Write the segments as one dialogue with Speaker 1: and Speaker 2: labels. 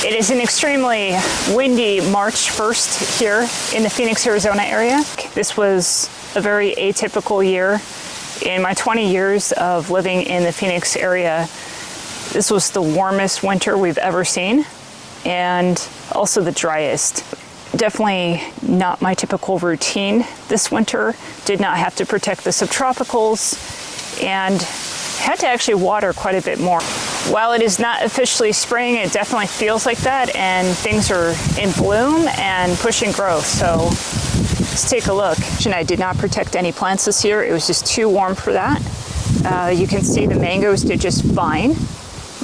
Speaker 1: It is an extremely windy March 1st here in the Phoenix, Arizona area. This was a very atypical year. In my 20 years of living in the Phoenix area, this was the warmest winter we've ever seen, and also the driest. Definitely not my typical routine this winter. Did not have to protect the subtropicals and had to actually water quite a bit more. While it is not officially spring, it definitely feels like that, and things are in bloom and pushing growth. So let's take a look. And I did not protect any plants this year. It was just too warm for that. You can see the mangoes did just fine.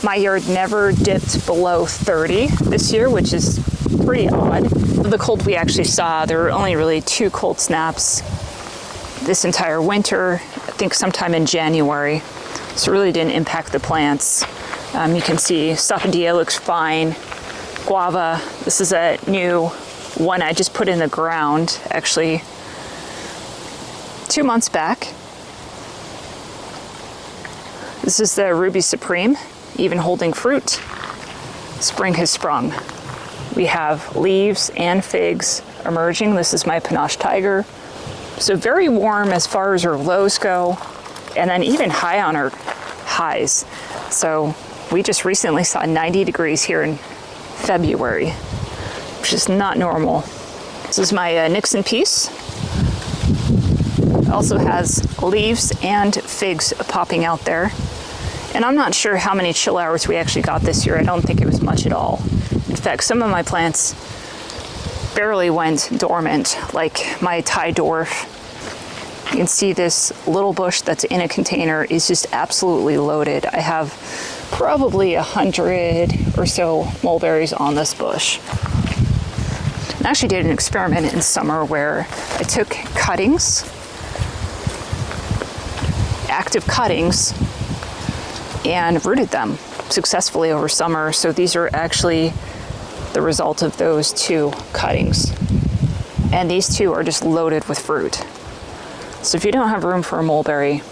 Speaker 1: My yard never dipped below 30 this year, which is pretty odd. The cold we actually saw, there were only really 2 cold snaps this entire winter, I think sometime in January. So it really didn't impact the plants. You can see Sapodilla looks fine. Guava, this is a new one I just put in the ground, actually 2 months back. This is the Ruby Supreme, even holding fruit. Spring has sprung. We have leaves and figs emerging. This is my Panache Tiger. So very warm as far as our lows go, and then even high on our highs. So we just recently saw 90 degrees here in February, which is not normal. This is my Nixon piece. Also has leaves and figs popping out there. And I'm not sure how many chill hours we actually got this year. I don't think it was much at all. In fact, some of my plants barely went dormant, like my Thai dwarf. You can see this little bush that's in a container is just absolutely loaded. I have probably 100 or so mulberries on this bush. I actually did an experiment in summer where I took cuttings, active cuttings, and rooted them successfully over summer. So these are actually the result of those 2 cuttings. And these 2 are just loaded with fruit. So if you don't have room for a mulberry,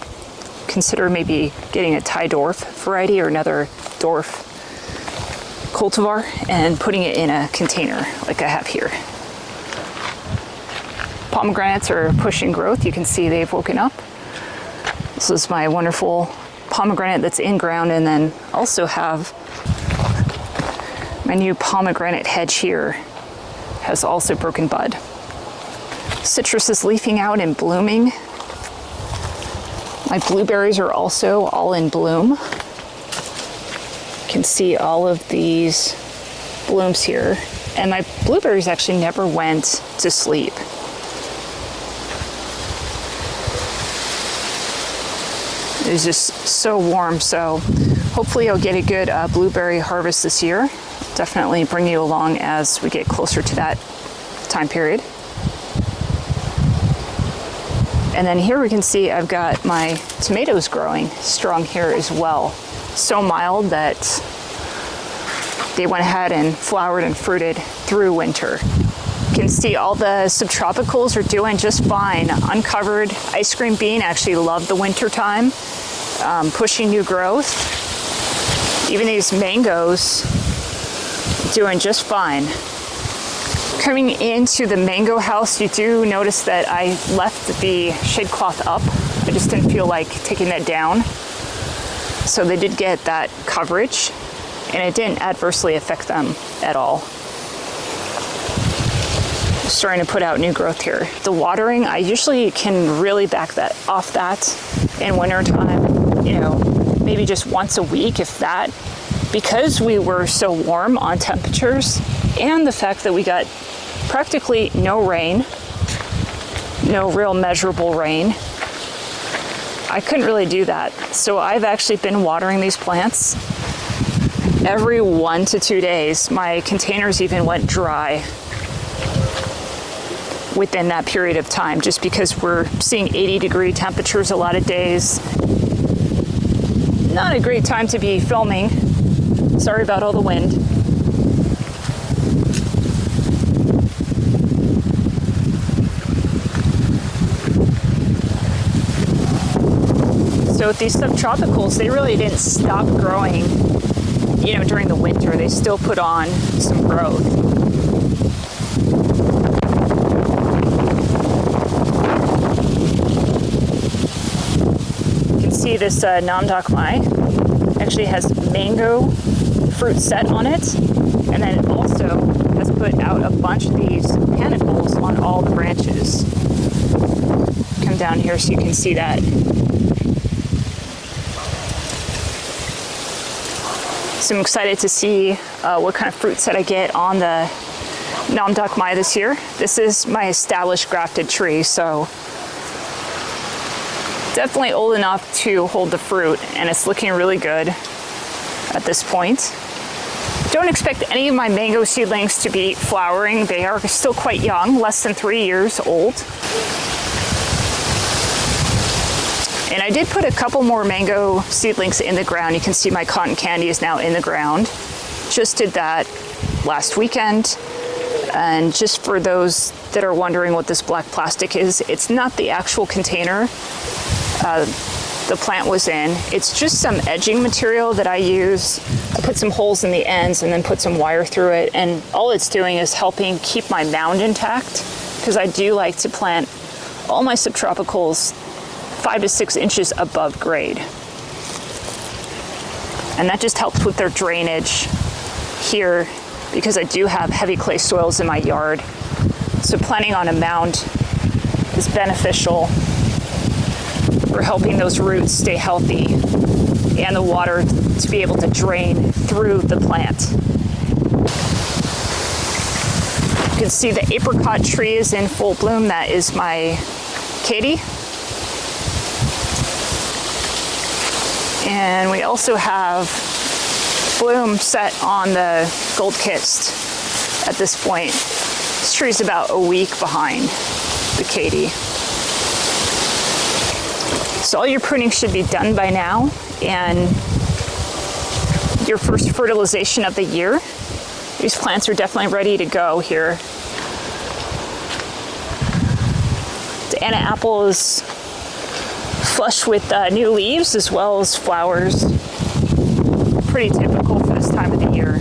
Speaker 1: consider maybe getting a Thai dwarf variety or another dwarf cultivar and putting it in a container like I have here. Pomegranates are pushing growth. You can see they've woken up. This is my wonderful pomegranate that's in ground, and then also have my new pomegranate hedge here has also broken bud. Citrus is leafing out and blooming. My blueberries are also all in bloom. You can see all of these blooms here. And my blueberries actually never went to sleep. It was just so warm, so hopefully I'll get a good blueberry harvest this year. Definitely bring you along as we get closer to that time period. And then here we can see I've got my tomatoes growing strong here as well. So mild that they went ahead and flowered and fruited through winter. You can see all the subtropicals are doing just fine. Uncovered ice cream bean actually loved the winter time, pushing new growth. Even these mangoes doing just fine. Coming into the mango house, you do notice that I left the shade cloth up. I just didn't feel like taking that down. So they did get that coverage, and it didn't adversely affect them at all. Starting to put out new growth here. The watering, I usually can really back that off that in wintertime, you know, maybe just once a week, if that. Because we were so warm on temperatures, and the fact that we got practically no rain, no real measurable rain, I couldn't really do that. So I've actually been watering these plants every 1 to 2 days. My containers even went dry within that period of time, just because we're seeing 80-degree temperatures a lot of days. Not a great time to be filming. Sorry about all the wind. So with these subtropicals, they really didn't stop growing you know, during the winter, they still put on some growth. You can see this namdakmai actually has mango fruit set on it, and then it also has put out a bunch of these panicles on all the branches. Come down here so you can see that. So I'm excited to see what kind of fruit set I get on the namdakmai this year. This is my established grafted tree, so definitely old enough to hold the fruit, and it's looking really good at this point. Don't expect any of my mango seedlings to be flowering. They are still quite young, less than 3 years old. And I did put a couple more mango seedlings in the ground. You can see my cotton candy is now in the ground. Just did that last weekend. And just for those that are wondering what this black plastic is, it's not the actual container the plant was in. It's just some edging material that I use. I put some holes in the ends and then put some wire through it. And all it's doing is helping keep my mound intact, because I do like to plant all my subtropicals 5 to 6 inches above grade. And that just helps with their drainage here, because I do have heavy clay soils in my yard. So planting on a mound is beneficial for helping those roots stay healthy and the water to be able to drain through the plant. You can see the apricot tree is in full bloom. That is my Katie. And we also have bloom set on the gold kist at this point. This tree's about a week behind the Katie. So all your pruning should be done by now, and your first fertilization of the year. These plants are definitely ready to go here. The Anna apple is flush with new leaves as well as flowers. Pretty typical for this time of the year.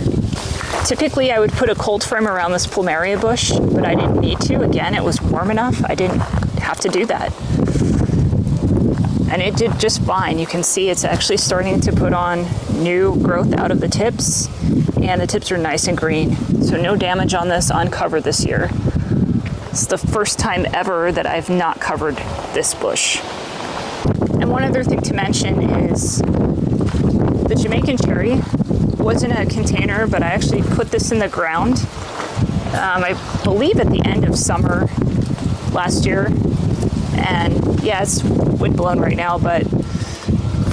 Speaker 1: Typically I would put a cold frame around this plumeria bush, but I didn't need to. Again, it was warm enough. I didn't have to do that. And it did just fine. You can see it's actually starting to put on new growth out of the tips, and the tips are nice and green. So no damage on this uncovered this year. It's the first time ever that I've not covered this bush. And one other thing to mention is the Jamaican cherry was in a container, but I actually put this in the ground, I believe at the end of summer last year. And yeah, it's wind-blown right now, but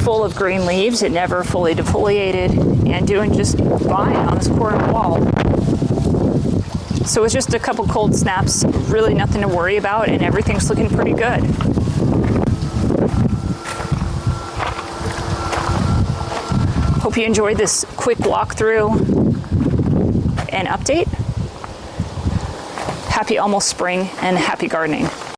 Speaker 1: full of green leaves. It never fully defoliated and doing just fine on this corner wall. So it's just a couple cold snaps, really nothing to worry about, and everything's looking pretty good. Hope you enjoyed this quick walkthrough and update. Happy almost spring and happy gardening.